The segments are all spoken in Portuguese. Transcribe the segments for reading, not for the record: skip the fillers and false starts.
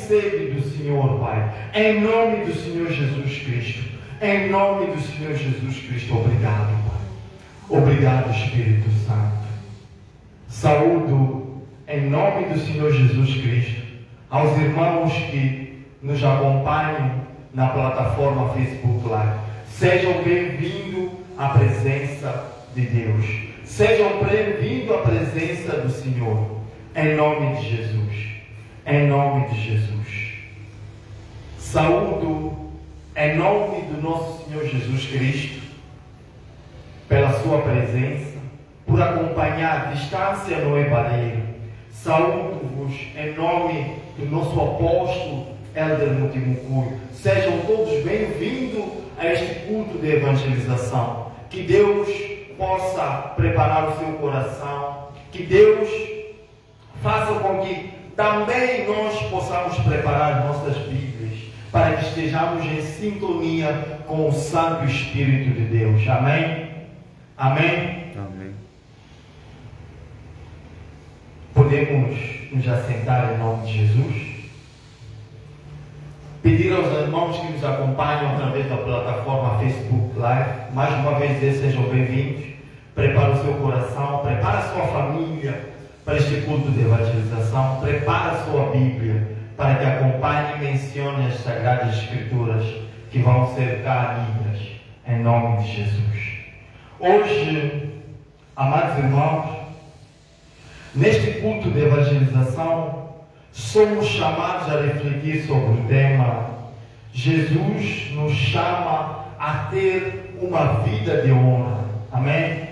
recebe do Senhor, Pai. Em nome do Senhor Jesus Cristo. Em nome do Senhor Jesus Cristo. Obrigado, Pai. Obrigado, Espírito Santo. Saúdo em nome do Senhor Jesus Cristo aos irmãos que nos acompanham na plataforma Facebook Live. Sejam bem-vindos à presença de Deus. Sejam bem-vindos à presença do Senhor. Em nome de Jesus. Em nome de Jesus. Saúdo em nome do nosso Senhor Jesus Cristo, pela sua presença, por acompanhar a distância no Ebareiro. Saúdo-vos em nome do nosso apóstolo Elder Mutimucui. Sejam todos bem-vindos a este culto de evangelização. Que Deus possa preparar o seu coração. Que Deus faça com que também nós possamos preparar nossas Bíblias para que estejamos em sintonia com o Santo Espírito de Deus. Amém? Amém? Amém. Podemos nos assentar em nome de Jesus? Pedir aos irmãos que nos acompanham através da plataforma Facebook Live, mais uma vez dizer, sejam bem-vindos. Prepara o seu coração, prepara a sua família para este culto de evangelização, prepara a sua Bíblia para que acompanhe e mencione as Sagradas Escrituras que vão ser cá lidas, em nome de Jesus. Hoje, amados irmãos, neste culto de evangelização, somos chamados a refletir sobre o tema: Jesus nos chama a ter uma vida de honra. Amém?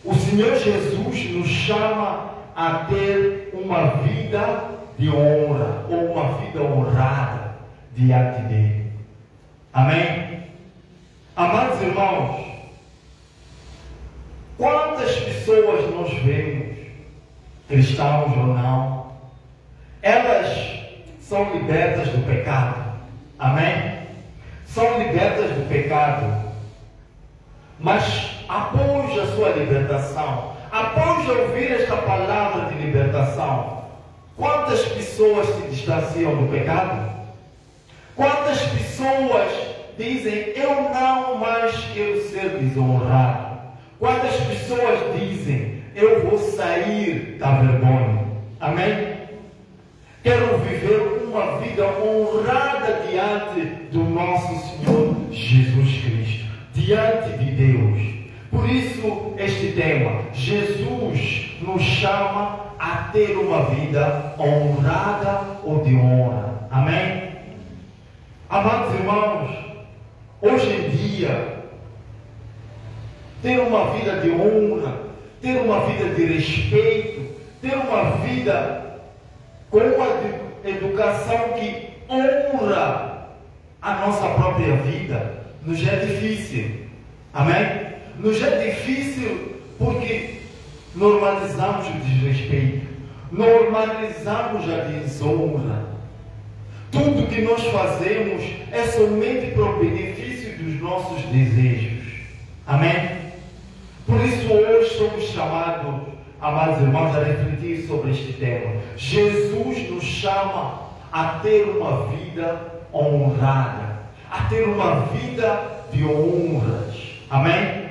O Senhor Jesus nos chama a ter uma vida de honra, ou uma vida honrada diante dele. Amém? Amados irmãos, quantas pessoas nós vemos, cristãos ou não, elas são libertas do pecado. Amém? São libertas do pecado. Mas após a sua libertação, após ouvir esta palavra de libertação, quantas pessoas se distanciam do pecado? Quantas pessoas dizem, eu não mais quero ser desonrado? Quantas pessoas dizem, eu vou sair da vergonha? Amém? Quero viver uma vida honrada diante do nosso Senhor Jesus Cristo, diante de Deus. Por isso, este tema, Jesus nos chama a ter uma vida honrada ou de honra. Amém? Amados irmãos, hoje em dia, ter uma vida de honra, ter uma vida de respeito, ter uma vida com uma educação que honra a nossa própria vida, nos é difícil. Amém? Nos é difícil porque normalizamos o desrespeito, normalizamos a desonra. Tudo que nós fazemos é somente para o benefício dos nossos desejos. Amém? Por isso hoje somos chamados, amados irmãos, a refletir sobre este tema. Jesus nos chama a ter uma vida honrada, a ter uma vida de honras. Amém?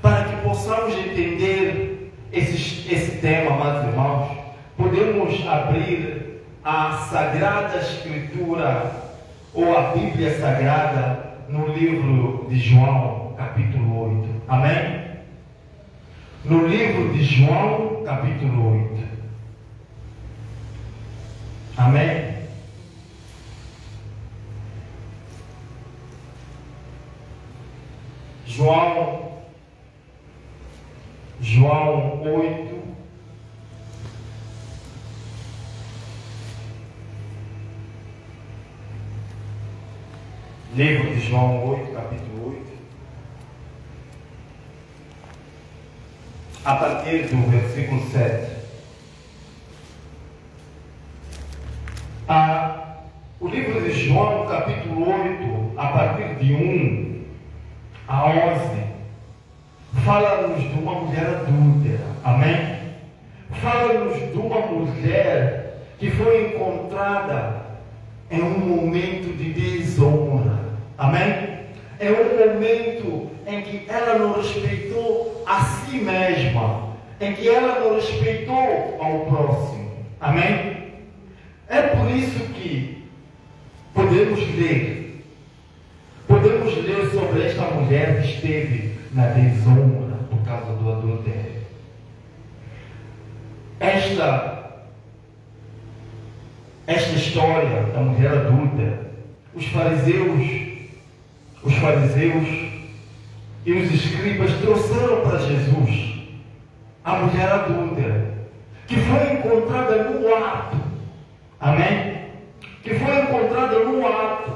Para que possamos entender esse tema, amados irmãos, podemos abrir a Sagrada Escritura ou a Bíblia Sagrada no livro de João, capítulo 8. Amém? No livro de João, capítulo 8. Amém? João 8. Livro de João 8, capítulo 8. A partir do versículo 7. O livro de João, capítulo 8, a partir de 1 a 11, fala-nos de uma mulher adúltera. Amém? Fala-nos de uma mulher que foi encontrada em um momento de desonra. Amém? É um momento em que ela não respeitou a si mesma, em que ela não respeitou ao próximo. Amém? É por isso que podemos ler sobre esta mulher que esteve na desonra por causa do adultério. Esta história da mulher adúltera, os fariseus e os escribas trouxeram para Jesus a mulher adúltera, que foi encontrada no ato. Amém? Que foi encontrada no ato.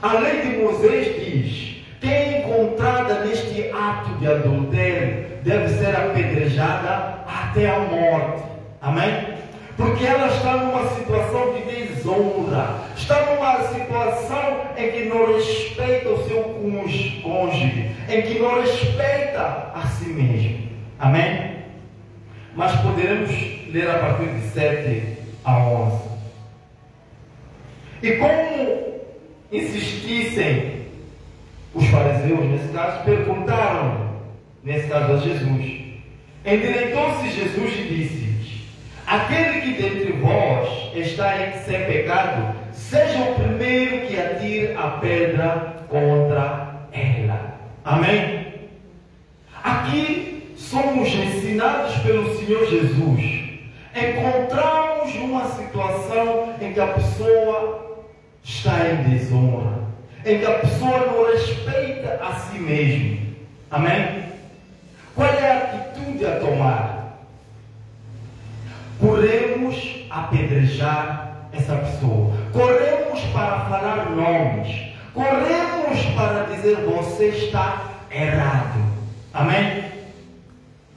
A lei de Moisés diz: quem é encontrada neste ato de adultério deve ser apedrejada até a morte. Amém? Porque ela está numa situação de desonra, está numa situação em que não respeita o seu cônjuge, em que não respeita a si mesmo. Amém? Mas poderemos ler a partir de 7 a 11. E como insistissem os fariseus, nesse caso, perguntaram, nesse caso a Jesus. Endireitou-se Jesus e disse: aquele que dentre vós está sem pecado, seja o primeiro que atire a pedra contra ela. Amém? Aqui somos ensinados pelo Senhor Jesus. Encontramos uma situação em que a pessoa está em desonra, em que a pessoa não respeita a si mesma. Amém? Qual é a atitude a tomar? Corremos a apedrejar essa pessoa, corremos para falar nomes, corremos para dizer: você está errado. Amém?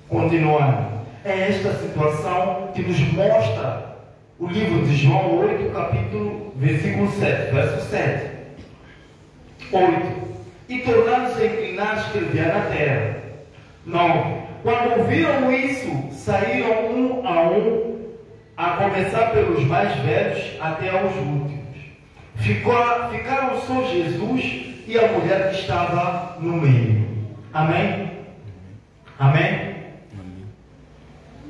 Continuando, é esta situação que nos mostra o livro de João 8, capítulo, versículo 7, verso 7. 8. E tornando-se a inclinar, escrevia na terra. 9. Quando ouviram isso, saíram um, a começar pelos mais velhos até aos últimos. Ficaram só Jesus e a mulher que estava no meio. Amém? Amém?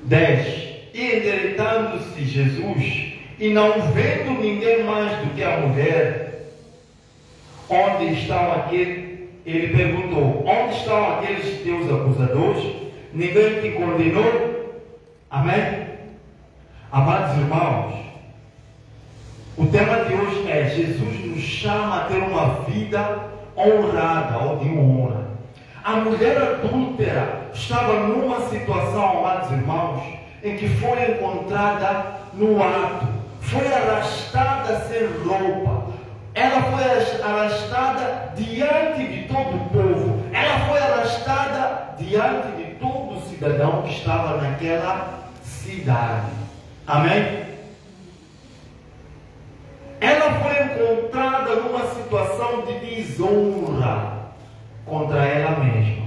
10. E endireitando-se Jesus, e não vendo ninguém mais do que a mulher, onde estão aqueles? Ele perguntou: onde estão aqueles teus acusadores? Ninguém te condenou? Amém? Amados irmãos, o tema de hoje é: Jesus nos chama a ter uma vida honrada ou de honra. A mulher adúltera estava numa situação, amados irmãos, em que foi encontrada no ato, foi arrastada sem roupa. Ela foi arrastada diante de todo o povo. Ela foi arrastada diante de todo cidadão que estava naquela cidade. Amém? Ela foi encontrada numa situação de desonra contra ela mesma.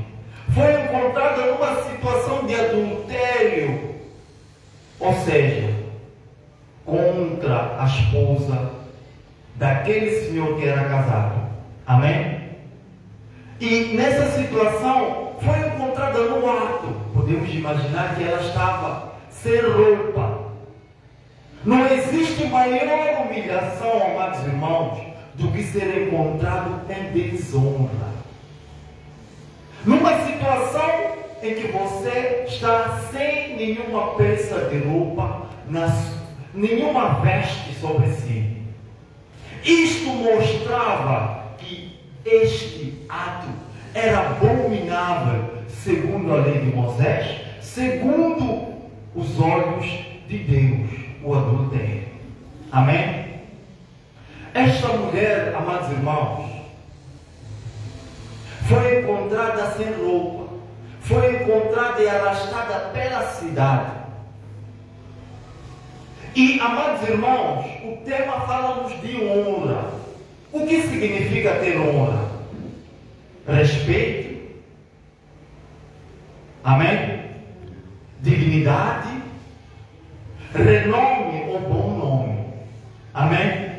Foi encontrada numa situação de adultério, ou seja, contra a esposa daquele senhor que era casado. Amém? E nessa situação foi encontrada no ato. Podemos imaginar que ela estava sem roupa. Não existe maior humilhação, amados irmãos, do que ser encontrado em desonra. Numa situação em que você está sem nenhuma peça de roupa, nenhuma veste sobre si. Isto mostrava que este ato era abominável, segundo a lei de Moisés, segundo os olhos de Deus, o adultério. Amém? Esta mulher, amados irmãos, foi encontrada sem roupa, foi encontrada e arrastada pela cidade. E, amados irmãos, o tema fala-nos de honra. O que significa ter honra? Respeito. Amém? Dignidade. renome ou bom nome. Amém?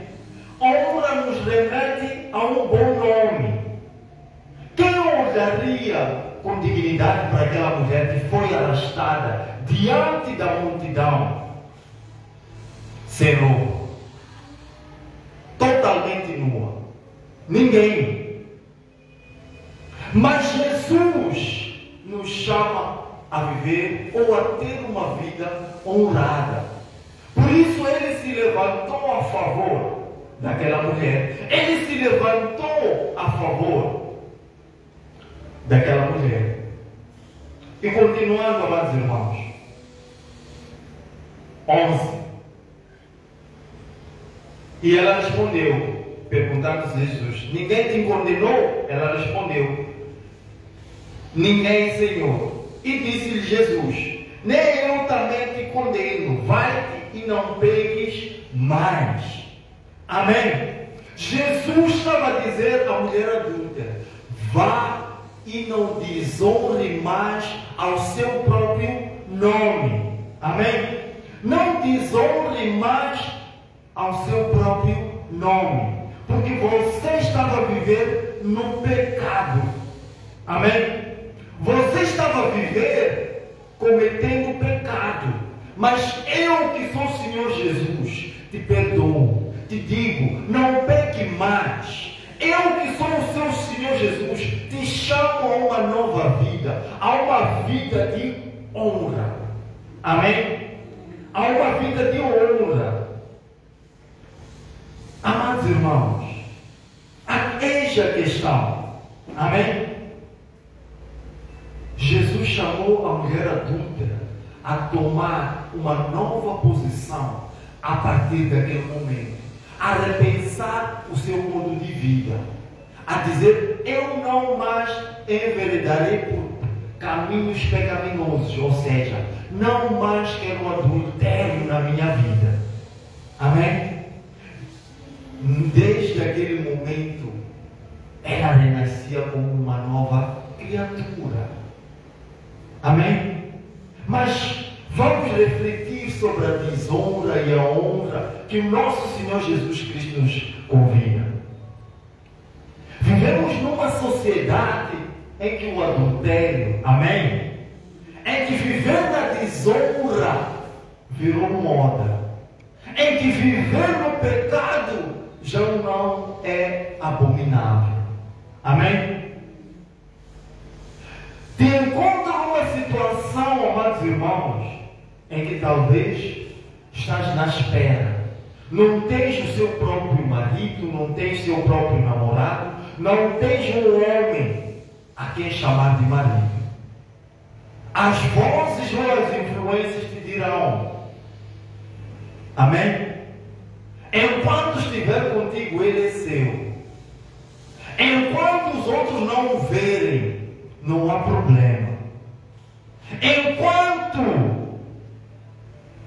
Honra nos remete a um bom nome. Quem honraria com dignidade para aquela mulher que foi arrastada diante da multidão, sem roupa, totalmente nua? Ninguém. Mas Jesus nos chama a viver ou a ter uma vida honrada. Por isso ele se levantou a favor daquela mulher. Ele se levantou a favor daquela mulher. E continuando, amados irmãos, 11. E ela respondeu, perguntando a Jesus: ninguém te condenou? Ela respondeu: ninguém, Senhor. E disse-lhe Jesus: nem eu também te condeno, vai-te e não peques mais. Amém? Jesus estava a dizer à mulher adúltera: vá e não desonre mais ao seu próprio nome. Amém? Não desonre mais ao seu próprio nome, porque você estava a viver no pecado. Amém? Você estava a viver cometendo pecado, mas eu que sou o Senhor Jesus te perdoo, te digo, não peque mais. Eu que sou o seu Senhor Jesus te chamo a uma nova vida, a uma vida de honra. Amém? A uma vida de honra. Amados irmãos, eis a questão. Amém? Jesus chamou a mulher adúltera a tomar uma nova posição a partir daquele momento, a repensar o seu modo de vida, a dizer: eu não mais enveredarei por caminhos pecaminosos, ou seja, não mais quero adultério na minha vida. Amém? Desde aquele momento, ela renascia como uma nova criatura. Amém? Mas vamos refletir sobre a desonra e a honra que o nosso Senhor Jesus Cristo nos convida. Vivemos numa sociedade em que o adultério, amém? Em que viver na desonra virou moda. Em que viver no pecado já não é abominável. Amém? Te encontra uma situação, amados irmãos, em que talvez estás na espera. Não tens o seu próprio marido, não tens seu próprio namorado, não tens um homem a quem chamar de marido. As vozes ou as influências te dirão: amém? Enquanto estiver contigo, ele é seu. Enquanto os outros não o verem, não há problema. Enquanto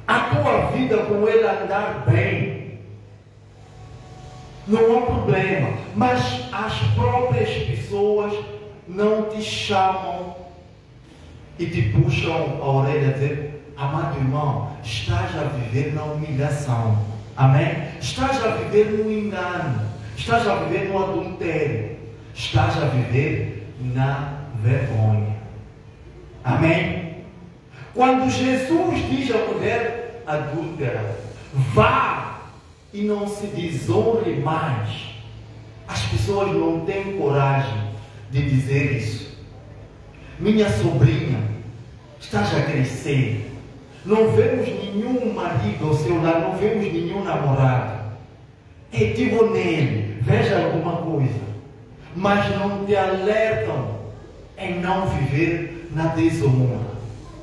a tua vida com ele andar bem, não há problema. Mas as próprias pessoas não te chamam e te puxam a orelha a dizer: amado irmão, estás a viver na humilhação. Amém? Estás a viver no engano, estás a viver no adultério, estás a viver na vergonha. Amém? Quando Jesus diz à mulher adúltera: vá e não se desonre mais, as pessoas não têm coragem de dizer isso. Minha sobrinha, estás a crescer, não vemos nenhum marido ao seu lado, não vemos nenhum namorado. Digo nele, veja alguma coisa, mas não te alertam em não viver na desonra.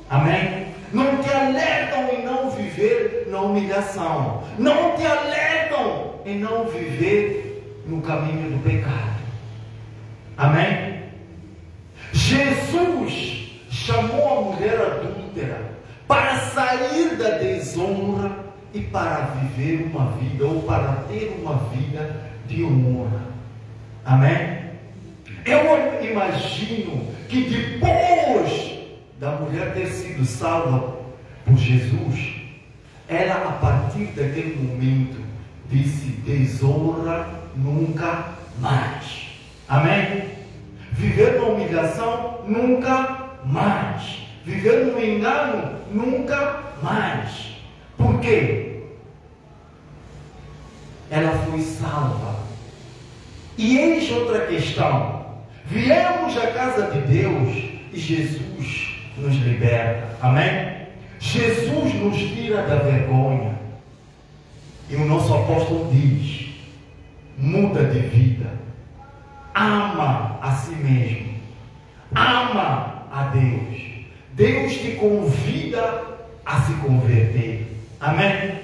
Amém? Não te alertam em não viver na humilhação. Não te alertam em não viver no caminho do pecado. Amém? Jesus chamou a mulher adúltera para sair da desonra e para viver uma vida, ou para ter uma vida de honra. Amém? Eu imagino que depois da mulher ter sido salva por Jesus, ela, a partir daquele momento, disse: desonra nunca mais. Amém? Viver na humilhação nunca mais. Viver no engano nunca mais. Por quê? Ela foi salva. E eis outra questão. Viemos à casa de Deus e Jesus nos liberta. Amém? Jesus nos tira da vergonha. E o nosso apóstolo diz: muda de vida. Ama a si mesmo. Ama a Deus. Deus te convida a se converter. Amém?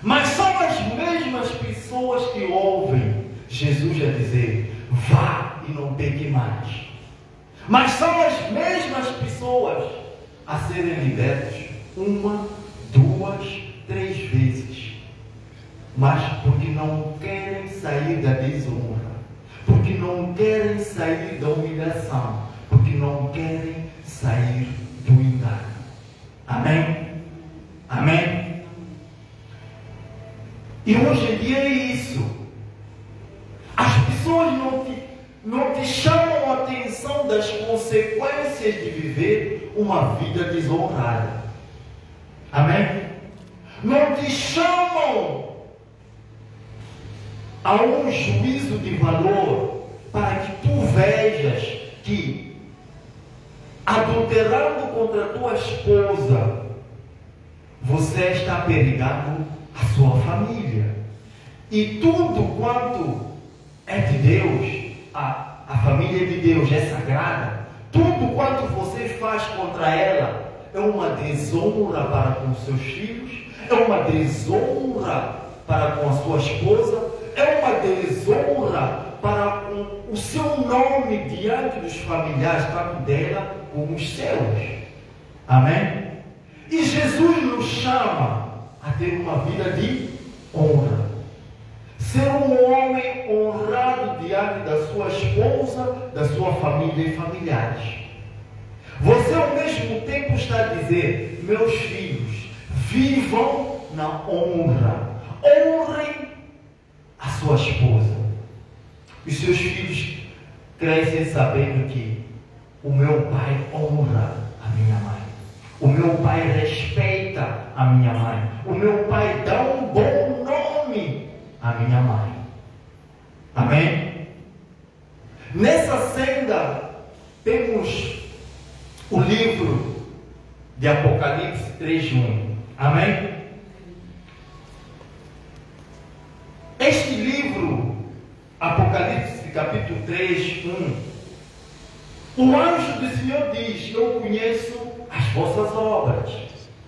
Mas são as mesmas pessoas que ouvem Jesus a dizer: vá e não peque mais. Mas são as mesmas pessoas a serem libertas 1, 2, 3 vezes. Mas porque não querem sair da desonra, porque não querem sair da humilhação, porque não querem sair do engano. Amém? Amém? E hoje em dia é isso. As pessoas não te chamam a atenção das consequências de viver uma vida desonrada. Amém? Não te chamam a um juízo de valor para que tu vejas que, adulterando contra a tua esposa, você está perigando a sua família. E tudo quanto é de Deus, a família de Deus é sagrada, tudo quanto você faz contra ela é uma desonra para com seus filhos, é uma desonra para com a sua esposa, é uma desonra para com o seu nome diante dos familiares, tanto dela como os seus. Amém? E Jesus nos chama a ter uma vida de honra. Ser um homem honrado diante da sua esposa, da sua família e familiares. Você ao mesmo tempo está a dizer: meus filhos, vivam na honra. Honrem a sua esposa. Os seus filhos crescem sabendo que o meu pai honra a minha mãe. O meu pai respeita a minha mãe. O meu pai dá um bom nome à minha mãe. Amém? Nessa senda temos o livro de Apocalipse 3:1. Amém? Este livro, Apocalipse capítulo 3:1, o anjo do Senhor diz: eu conheço as vossas obras.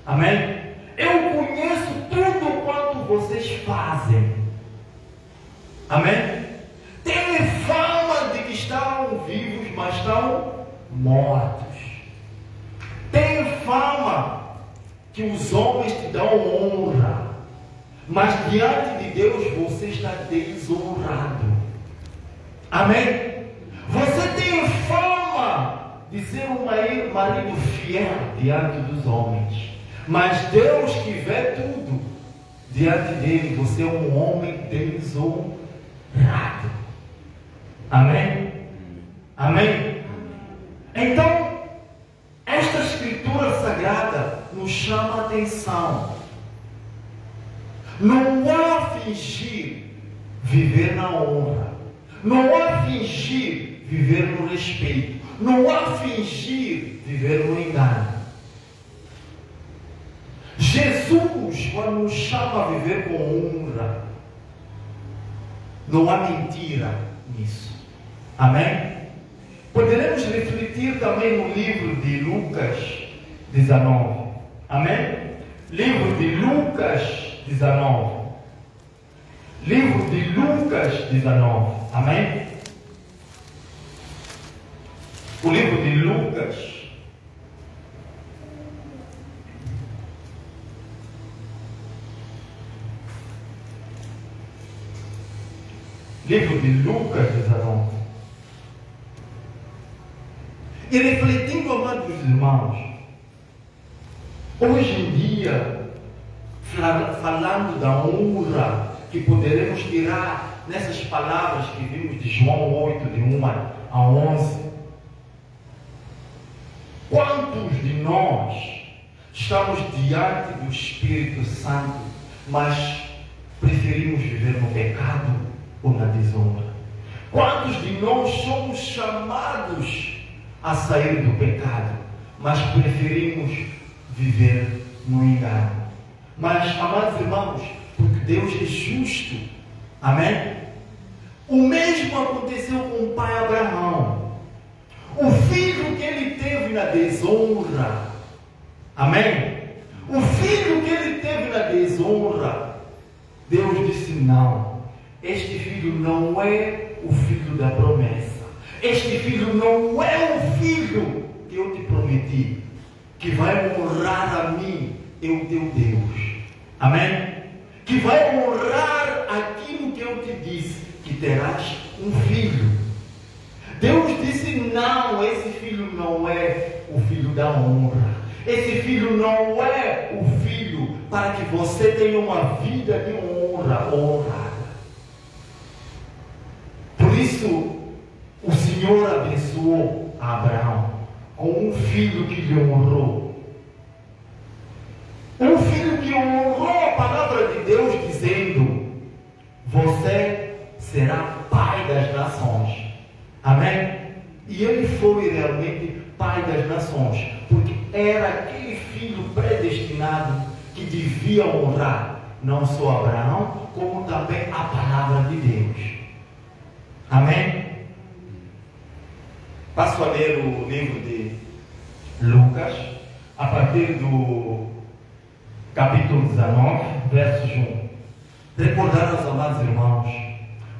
Amém? Eu conheço tudo quanto vocês fazem. Amém? Tem fama de que estão vivos, mas estão mortos. Tem fama que os homens te dão honra, mas diante de Deus você está desonrado. Amém? Você tem fama de ser um marido fiel diante dos homens, mas Deus que vê tudo, diante dele você é um homem desonrado. Amém? Amém? Então, esta escritura sagrada nos chama a atenção. Não há fingir viver na honra. Não há fingir viver no respeito. Não há fingir viver no engano. Jesus, quando nos chama a viver com honra, não há mentira nisso. Amém? Poderemos refletir também no livro de Lucas 19. Amém? Livro de Lucas 19. Livro de Lucas 19. Amém? O livro de Lucas. Livro de Lucas 19. E refletindo, amados irmãos, hoje em dia falando da honra que poderemos tirar nessas palavras que vimos de João 8, de 1 a 11. Quantos de nós estamos diante do Espírito Santo, mas preferimos viver no pecado ou na desonra? Quantos de nós somos chamados a sair do pecado, mas preferimos viver no engano? Mas, amados irmãos, porque Deus é justo, amém? O mesmo aconteceu com o pai Abraão. O filho que ele teve na desonra, amém? O filho que ele teve na desonra, Deus disse: não, este filho não é o filho da promessa. Este filho não é o filho que eu te prometi, que vai honrar a mim, o teu Deus. Amém? Que vai honrar aquilo que eu te disse, que terás um filho. Deus disse: não, esse filho não é o filho da honra. Esse filho não é o filho para que você tenha uma vida de honrada. Por isso, o Senhor abençoou Abraão com um filho que lhe honrou. Um filho que honrou a palavra de Deus, dizendo: você será pai das nações. Amém? E ele foi realmente pai das nações, porque era aquele filho predestinado que devia honrar não só Abraão, como também a palavra de Deus. Amém? Passo a ler o livro de Lucas, a partir do capítulo 19, versos 1. Recordar aos amados irmãos,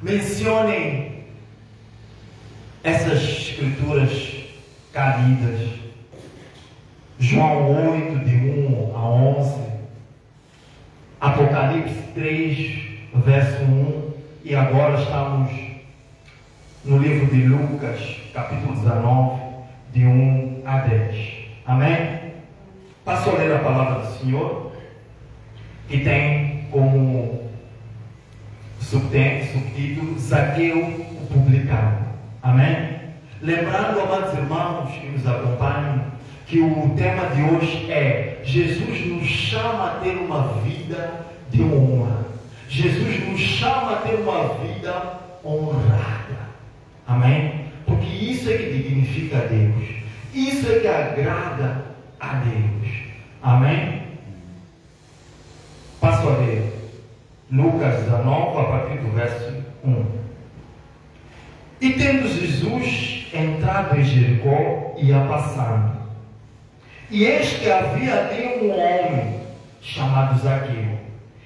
mencionem essas escrituras caídas. João 8, de 1 a 11. Apocalipse 3, verso 1. E agora estamos no livro de Lucas, capítulo 19, de 1 a 10. Amém? Passo a ler a palavra do Senhor, que tem como subtítulo Zaqueu, o publicano. Amém? Lembrando, amados irmãos que nos acompanham, que o tema de hoje é: Jesus nos chama a ter uma vida de honra. Jesus nos chama a ter uma vida honrada. Amém? Porque isso é que dignifica a Deus. Isso é que agrada a Deus. Amém? Passo a ler Lucas 19, a partir do verso 1. E tendo Jesus entrado em Jericó, ia passando. E eis que havia ali um homem chamado Zaqueu.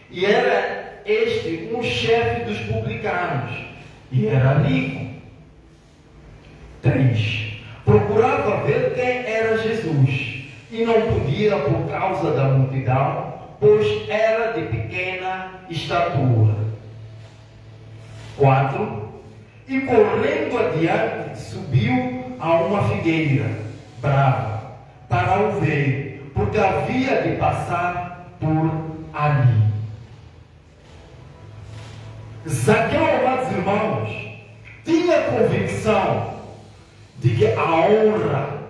E era este um chefe dos publicanos. E era rico. 3. Procurava ver quem era Jesus. E não podia por causa da multidão, pois era de pequena estatura. 4. E correndo adiante, subiu a uma figueira brava, para o ver, porque havia de passar por ali. Zaqueu, amados irmãos, tinha convicção de que a honra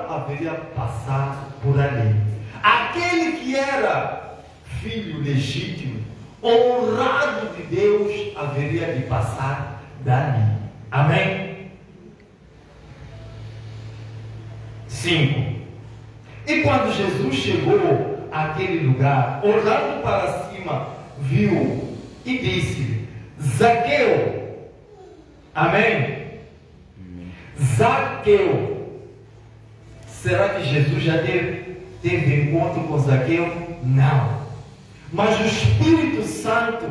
haveria passado por ali. Aquele que era filho legítimo, honrado de Deus, haveria de passar dali. Amém? 5. E quando Jesus chegou àquele lugar, olhando para cima, viu e disse: Zaqueu. Amém? Zaqueu. Será que Jesus já teve encontro com Zaqueu? Não. Mas o Espírito Santo,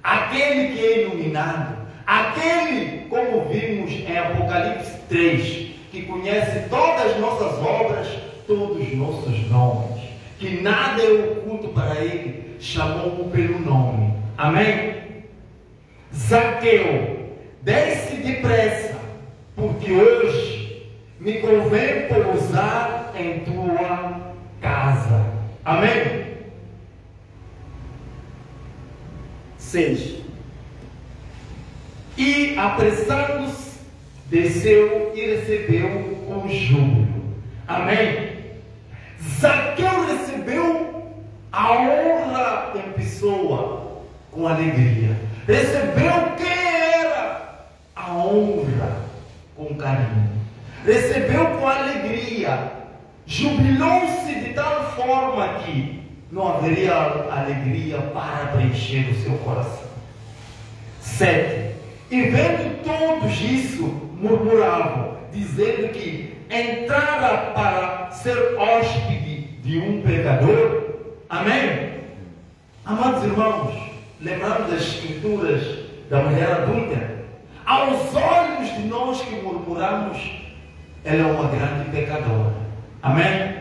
aquele que é iluminado, aquele, como vimos em Apocalipse 3, que conhece todas as nossas obras, todos os nossos nomes, que nada é oculto para ele, chamou-o pelo nome. Amém? Zaqueu, desce depressa, porque hoje me convém pousar em tua casa. Amém? 6. E apressando-se, desceu e recebeu com júbilo. Amém? Zaqueu recebeu a honra em pessoa com alegria. Recebeu quem era a honra com carinho. Recebeu com alegria. Jubilou-se de tal forma que não haveria alegria para preencher o seu coração. 7. E vendo todos isso, murmuravam, dizendo que entrara para ser hóspede de um pecador. Amém? Amados irmãos, lembrando das escrituras da mulher adúltera, aos olhos de nós que murmuramos, ela é uma grande pecadora. Amém?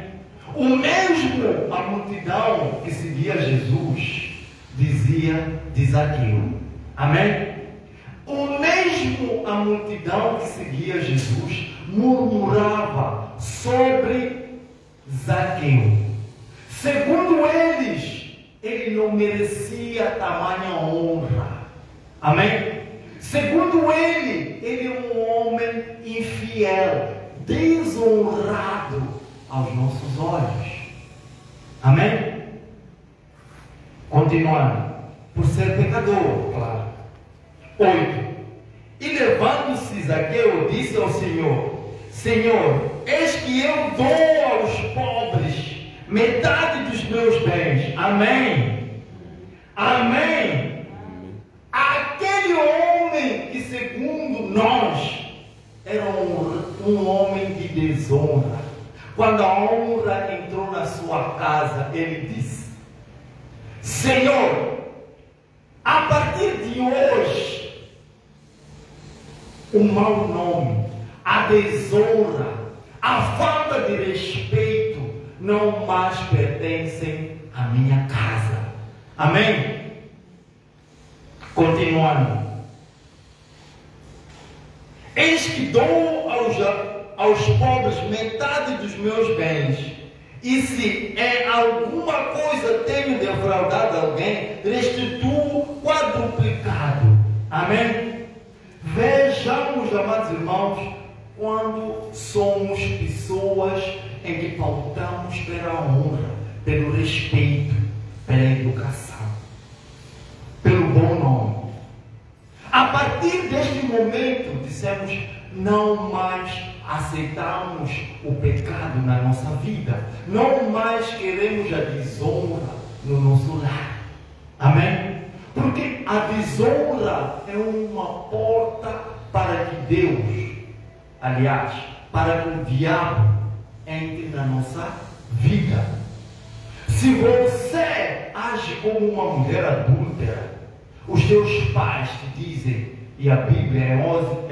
O mesmo a multidão que seguia Jesus dizia de Zaqueu. Amém? O mesmo a multidão que seguia Jesus murmurava sobre Zaqueu. Segundo eles, ele não merecia tamanha honra. Amém? Segundo ele é um homem infiel, desonrado aos nossos olhos. Amém? Continuando. Por ser pecador, claro. 8. E levando-se Zaqueu, disse ao Senhor: Senhor, eis que eu dou aos pobres metade dos meus bens. Amém? Amém? Aquele homem que, segundo nós, era um homem de desonra. Quando a honra entrou na sua casa, ele disse: Senhor, a partir de hoje, o mau nome, a desonra, a falta de respeito não mais pertencem à minha casa. Amém? Continuando. Eis que dou aos pobres metade dos meus bens, e se em alguma coisa tenho defraudado alguém, restituo quadruplicado. Amém? Vejamos, amados irmãos, quando somos pessoas em que pautamos pela honra, pelo respeito, pela educação, pelo bom nome. A partir deste momento, dissemos, não mais aceitamos o pecado na nossa vida, não mais queremos a desonra no nosso lar. Amém? Porque a desonra é uma porta para que Deus, aliás, para que o diabo entre na nossa vida. Se você age como uma mulher adúltera, os teus pais te dizem, e a Bíblia em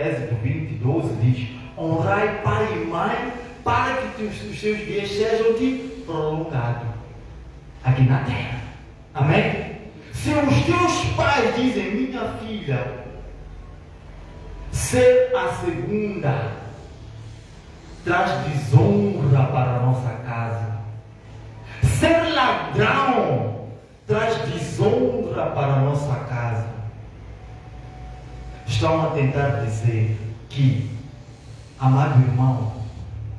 Êxodo 20:12 diz: honrai pai e mãe para que os seus dias sejam de prolongado aqui na terra. Amém? Se os teus pais dizem, minha filha, ser a segunda traz desonra para a nossa casa, ser ladrão traz desonra para a nossa casa, estão a tentar dizer que, amado irmão,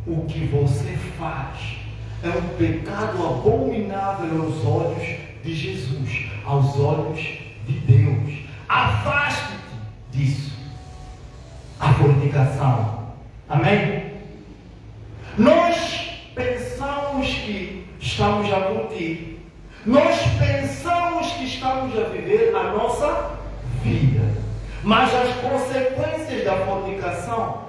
o que você faz é um pecado abominável aos olhos de Jesus, aos olhos de Deus. Afaste-te disso. A fornicação. Amém? Nós pensamos que estamos a curtir. Nós pensamos que estamos a viver a nossa vida. Mas as consequências da fornicação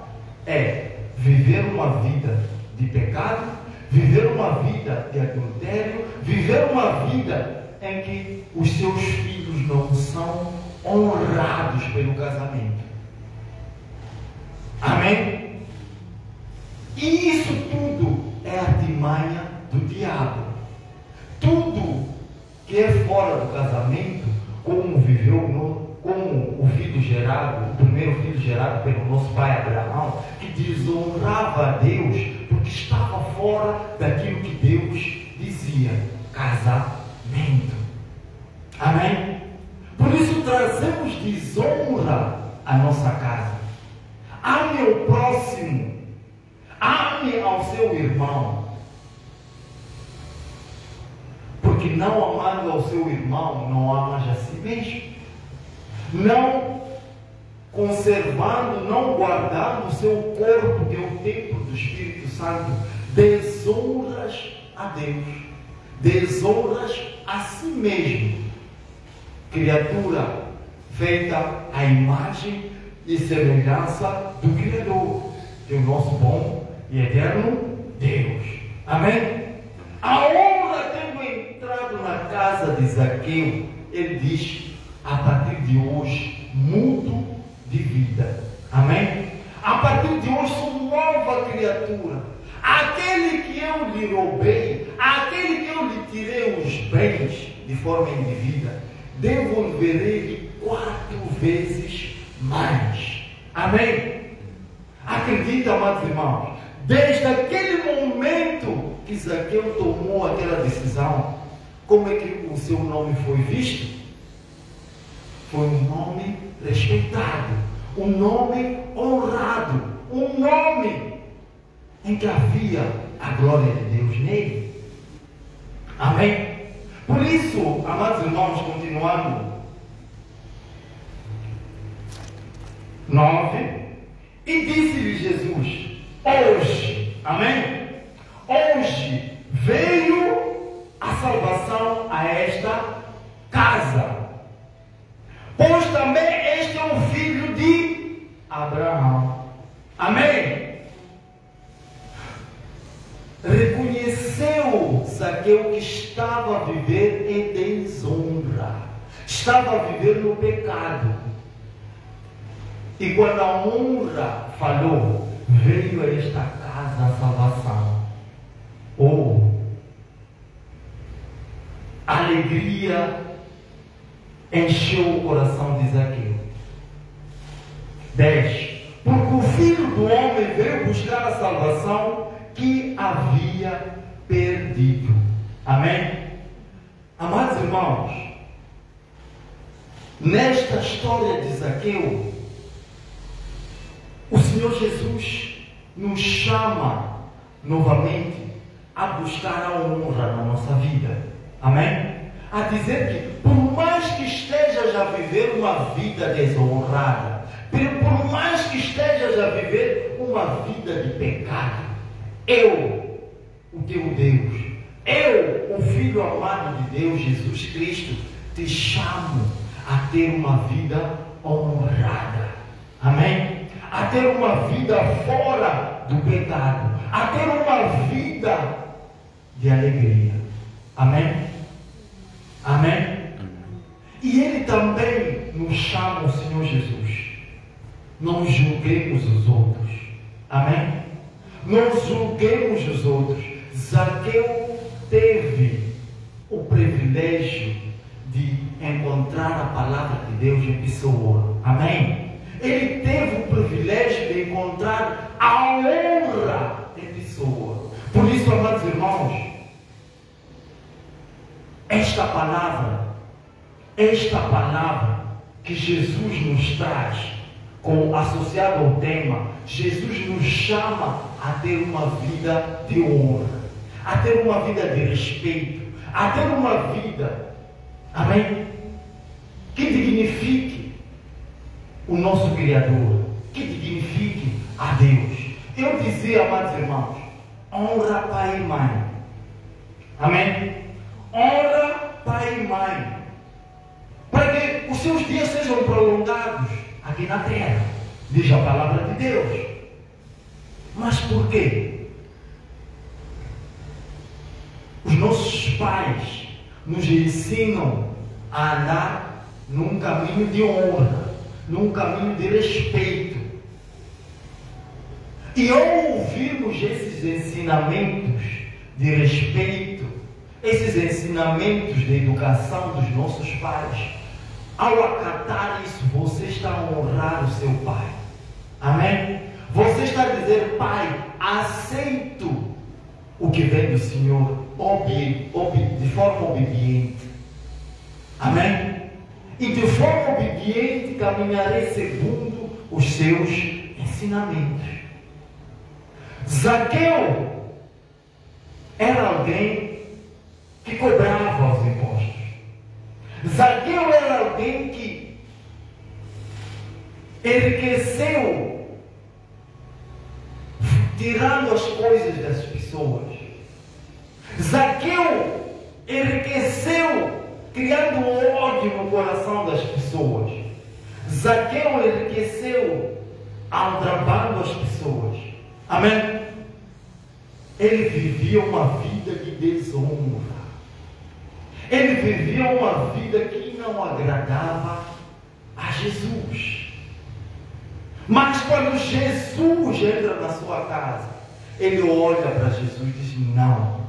é viver uma vida de pecado, viver uma vida de adultério, viver uma vida em que os seus filhos não são honrados pelo casamento. Amém? E isso tudo é artimanha do diabo. Tudo que é fora do casamento, como o filho gerado, o primeiro filho gerado pelo nosso pai Abraão, que desonrava a Deus, porque estava fora daquilo que Deus dizia. casamento. Amém? Por isso trazemos desonra à nossa casa. Ame o próximo. Ame ao seu irmão. Porque não amando ao seu irmão, não amas a si mesmo. Não conservando, não guardando o seu corpo, que é o templo do Espírito Santo, desonras a Deus. Desonras a si mesmo. Criatura feita à imagem e semelhança do Criador, que é o nosso bom e eterno Deus. Amém? A honra, tendo entrado na casa de Zaqueu, ele diz, a partir de hoje, mudo de vida. Amém? A partir de hoje sou nova criatura. Aquele que eu lhe roubei, aquele que eu lhe tirei os bens de forma indevida, devolverei-lhe 4 vezes mais. Amém? Acredita, amados irmãos, desde aquele momento que Zaqueu tomou aquela decisão, como é que o seu nome foi visto? Foi um nome respeitado, um nome honrado, um nome em que havia a glória de Deus nele. Amém? Por isso, amados irmãos, continuando, 9, e disse-lhe Jesus, hoje, amém? Hoje veio a salvação a esta casa, pois também este é o filho de Abraão. Amém? Reconheceu Zaqueu que estava a viver em desonra, estava a viver no pecado. E quando a honra falou, veio a esta casa a salvação. A alegria encheu o coração de Zaqueu. 10. Porque o Filho do Homem veio buscar a salvação que havia perdido. Amém? Amados irmãos, nesta história de Zaqueu, o Senhor Jesus nos chama novamente a buscar a honra na nossa vida. Amém? A dizer que por mais que estejas a viver uma vida desonrada, por mais que estejas a viver uma vida de pecado, eu, o teu Deus, eu, o Filho amado de Deus, Jesus Cristo, te chamo a ter uma vida honrada. Amém? A ter uma vida fora do pecado, a ter uma vida de alegria. Amém? Amém? E Ele também nos chama, o Senhor Jesus. Não julguemos os outros. Amém? Não julguemos os outros. Zaqueu teve o privilégio de encontrar a palavra de Deus em pessoa. Amém? Ele teve o privilégio de encontrar a honra em pessoa. Por isso, amados irmãos, esta palavra que Jesus nos traz, associado ao tema, Jesus nos chama a ter uma vida de honra, a ter uma vida de respeito, a ter uma vida, amém, que dignifique o nosso Criador, que dignifique a Deus. Eu dizia, amados irmãos, honra pai e mãe. Amém? Honra pai e mãe, para que os seus dias sejam prolongados aqui na terra, diz a palavra de Deus. Mas por quê? Os nossos pais nos ensinam a andar num caminho de honra, num caminho de respeito. E ao ouvirmos esses ensinamentos de respeito, esses ensinamentos de educação dos nossos pais, ao acatar isso, você está a honrar o seu pai. Amém? Você está a dizer, pai, aceito o que vem do Senhor, de forma obediente. Amém? E de forma obediente caminharei segundo os seus ensinamentos. Zaqueu era alguém que cobrava os impostos. Zaqueu era alguém que enriqueceu tirando as coisas das pessoas. Zaqueu enriqueceu criando ódio no coração das pessoas. Zaqueu enriqueceu aldrabando as pessoas. Amém? Ele vivia uma vida de desonra. Ele vivia uma vida que não agradava a Jesus. Mas quando Jesus entra na sua casa, ele olha para Jesus e diz: não,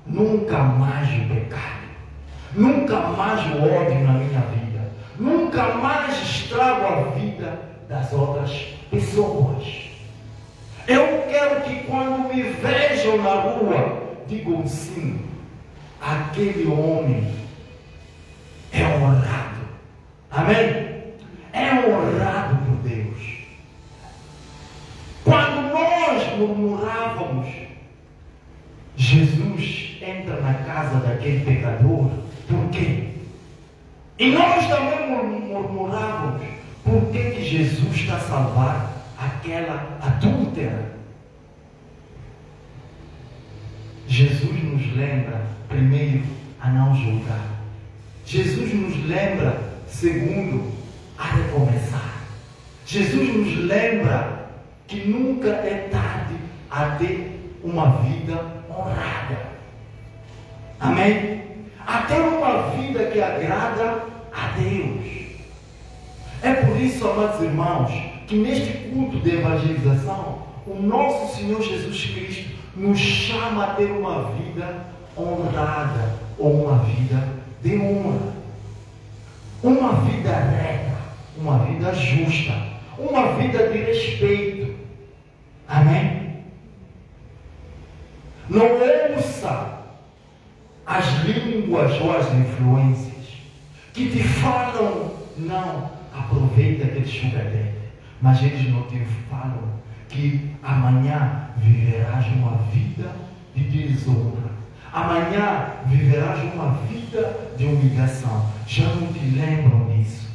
nunca mais o pecado, nunca mais o ódio na minha vida, nunca mais estrago a vida das outras pessoas. Eu quero que quando me vejam na rua, digam sim, aquele homem é honrado. Amém? É honrado por Deus. Quando nós murmurávamos, Jesus entra na casa daquele pecador. Por quê? E nós também murmurávamos, por que Jesus está a salvar aquela adúltera? Jesus nos lembra, primeiro, a não julgar. Jesus nos lembra, segundo, a recomeçar. Jesus nos lembra que nunca é tarde a ter uma vida honrada. Amém? A ter uma vida que agrada a Deus. É por isso, amados irmãos, que neste culto de evangelização, o nosso Senhor Jesus Cristo nos chama a ter uma vida honrada, ou uma vida de honra, uma vida reta, uma vida justa, uma vida de respeito. Amém? Não ouça as línguas ou as influências que te falam: não, aproveita aquele sugar daddy. Mas eles não te falam que amanhã viverás uma vida de desonra. Amanhã viverás uma vida de humilhação. Já não te lembram disso?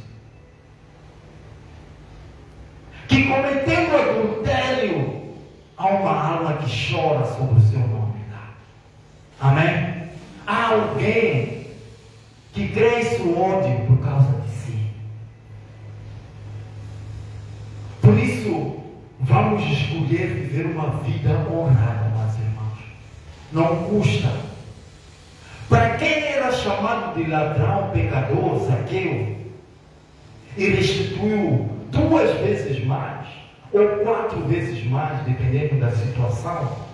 Que cometendo adultério, há uma alma que chora sobre o seu nome. Amém? Há alguém que cresce o ódio por causa de si. Por isso, vamos escolher viver uma vida honrada, meus irmãos. Não custa. Para quem era chamado de ladrão, pecador, Zaqueu, e restituiu 2 vezes mais, ou 4 vezes mais, dependendo da situação,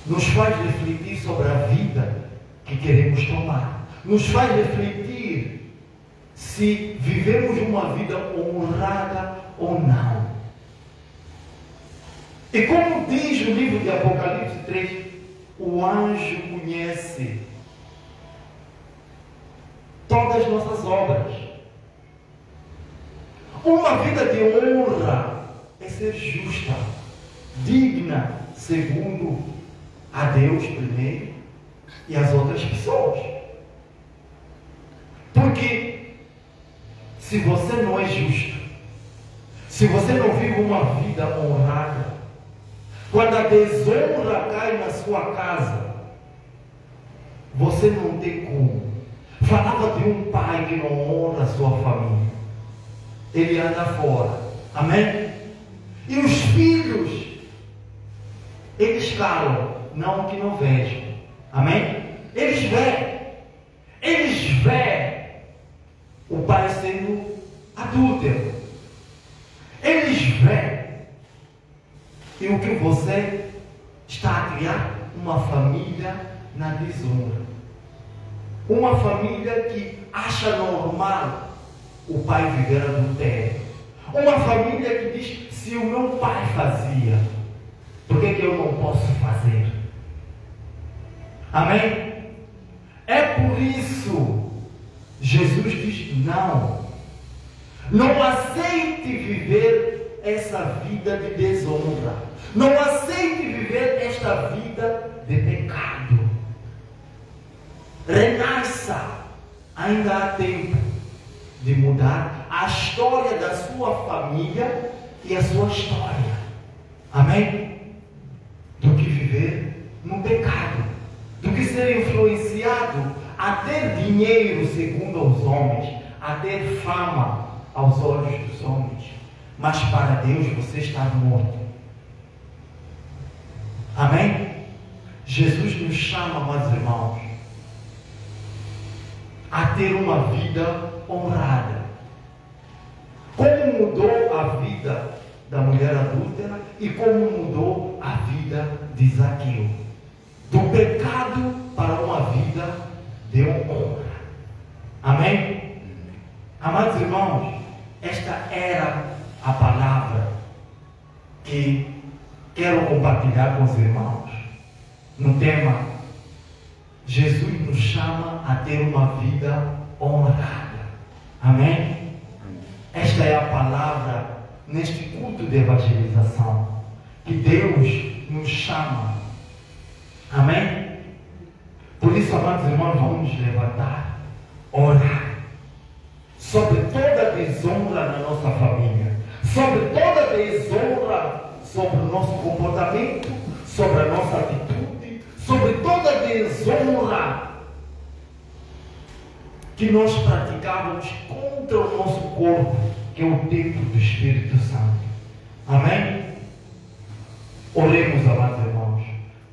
nos faz refletir sobre a vida que queremos tomar. Nos faz refletir se vivemos uma vida honrada ou não. E como diz o livro de Apocalipse 3, o anjo conhece todas as nossas obras. Uma vida de honra é ser justa, digna, segundo a Deus primeiro e as outras pessoas. Porque se você não é justo, se você não vive uma vida honrada, quando a desonra cai na sua casa, você não tem como. Falava de um pai que não honra a sua família. Ele anda fora. Amém? E os filhos, eles calam. Não que não vejam. Amém? Eles veem. Eles veem o pai sendo adúltero. Eles veem. E o que você está a criar? Uma família na desonra. Uma família que acha normal o pai viver adultério. Uma família que diz: se o meu pai fazia, por que eu não posso fazer? Amém? por isso, Jesus diz não. Não aceite viver essa vida de desonra. Não aceite viver esta vida de pecado. Renasça. Ainda há tempo de mudar a história da sua família e a sua história. Amém? Do que viver no pecado. Do que ser influenciado a ter dinheiro segundo os homens, a ter fama aos olhos dos homens. Mas para Deus você está morto. Amém? Jesus nos chama, meus irmãos, a ter uma vida honrada. Como mudou a vida da mulher adúltera e como mudou a vida de Zaqueu. Do pecado para uma vida de honra. Amém? Amados irmãos, esta era a palavra que quero compartilhar com os irmãos. No tema, Jesus nos chama a ter uma vida honrada. Amém? Esta é a palavra neste culto de evangelização que Deus nos chama. Amém? Por isso, amados irmãos, vamos nos levantar, orar sobre toda desonra na nossa família, sobre toda desonra sobre o nosso comportamento, sobre a nossa atitude, sobre toda desonra que nós praticávamos contra o nosso corpo, que é o templo do Espírito Santo. Amém? Oremos, amados irmãos.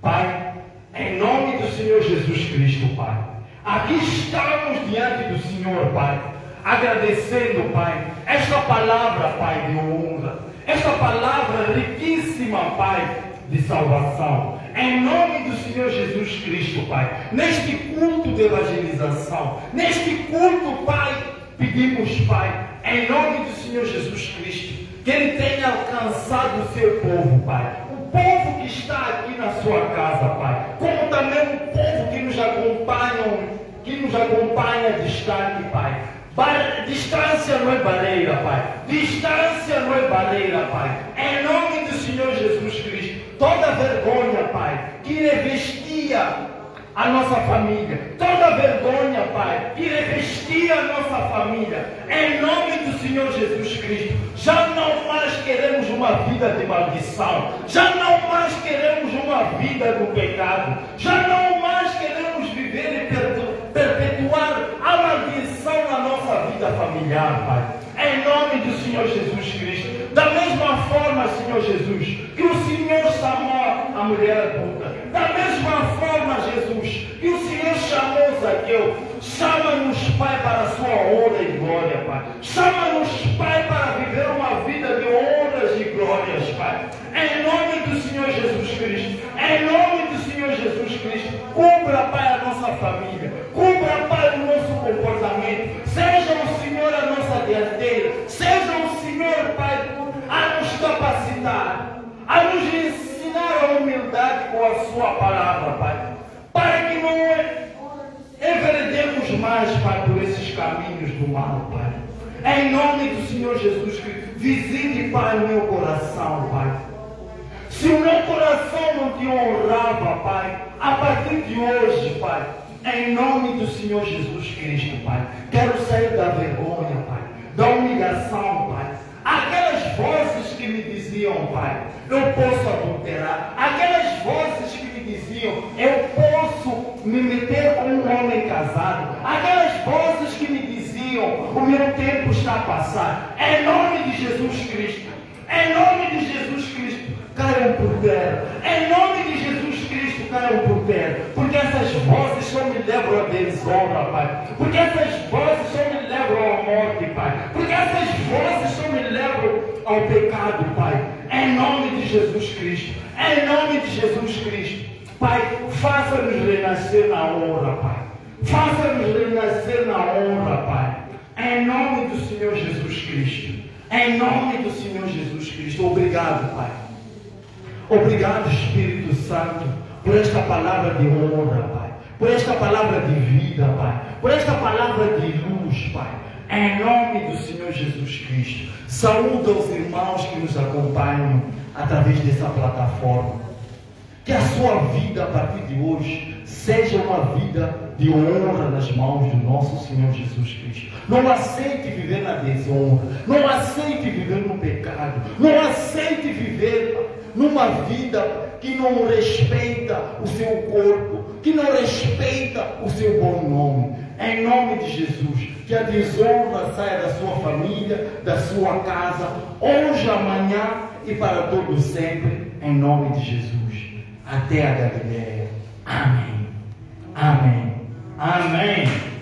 Pai, em nome do Senhor Jesus Cristo, Pai, aqui estamos diante do Senhor, Pai, agradecendo, Pai, esta palavra, Pai, de honra, esta palavra riquíssima, Pai, de salvação. Em nome do Senhor Jesus Cristo, Pai, neste culto de evangelização, neste culto, Pai, pedimos, Pai, em nome do Senhor Jesus Cristo, que Ele tenha alcançado o seu povo, Pai. O povo que está aqui na sua casa, Pai. Como também o povo que nos acompanha distante, Pai. Distância não é barreira, Pai. Distância não é barreira, Pai. Em nome do Senhor Jesus Cristo, toda vergonha, Pai, que revestia a nossa família, toda vergonha, Pai, que revestia a nossa família, em nome do Senhor Jesus Cristo, já não mais queremos uma vida de maldição, já não mais queremos uma vida do pecado, já não mais queremos viver e perpetuar a maldição na nossa vida familiar, Pai, em nome do Senhor Jesus Cristo. Da mesma forma, Senhor Jesus, que o Senhor chamou a mulher adulta, da mesma forma, Jesus, que o Senhor chamou Zaqueu, chama-nos, Pai, para a sua honra e glória, Pai. Chama-nos, Pai, para viver uma vida de honras e glórias, Pai. Em nome do Senhor Jesus Cristo, em nome do Senhor Jesus Cristo, cubra, Pai, a nossa família, cubra, Pai, o nosso comportamento, seja o Senhor a nossa dianteira, seja o Senhor, Pai, a nos capacitar, a nos ensinar a humildade com a sua palavra, Pai, para que não enveredemos mais, Pai, por esses caminhos do mal, Pai. Em nome do Senhor Jesus Cristo, visite, Pai, o meu coração, Pai. Se o meu coração não te honrava, Pai, a partir de hoje, Pai, em nome do Senhor Jesus Cristo, Pai, quero sair da vergonha, Pai, da humilhação, Pai. Aquelas vozes que me diziam, Pai, eu posso adulterar. Aquelas vozes que me diziam, eu posso me meter com um homem casado. Aquelas vozes que me diziam, o meu tempo está a passar. Em nome de Jesus Cristo, em nome de Jesus Cristo, caiam por terra. Em nome de Jesus Cristo, caiam por terra. Porque essas vozes só me levam à desonra, Pai. Porque essas vozes só me levam à morte, Pai. Porque essas vozes só me levam ao pecado, Pai. Em nome de Jesus Cristo. Em nome de Jesus Cristo. Pai, faça-nos renascer na honra, Pai. Faça-nos renascer na honra, Pai. Em nome do Senhor Jesus Cristo. Em nome do Senhor Jesus Cristo. Obrigado, Pai. Obrigado, Espírito Santo, por esta palavra de honra, Pai. por esta palavra de vida, Pai, por esta palavra de luz, Pai, em nome do Senhor Jesus Cristo. Saúda os irmãos que nos acompanham através dessa plataforma. Que a sua vida a partir de hoje seja uma vida de honra nas mãos do nosso Senhor Jesus Cristo. Não aceite viver na desonra, não aceite viver no pecado, não aceite viver numa vida que não respeita o seu corpo, que não respeita o seu bom nome. Em nome de Jesus, que a desonra saia da sua família, da sua casa, hoje, amanhã e para todo sempre, em nome de Jesus. Até a Galileia. Amém. Amém. Amém.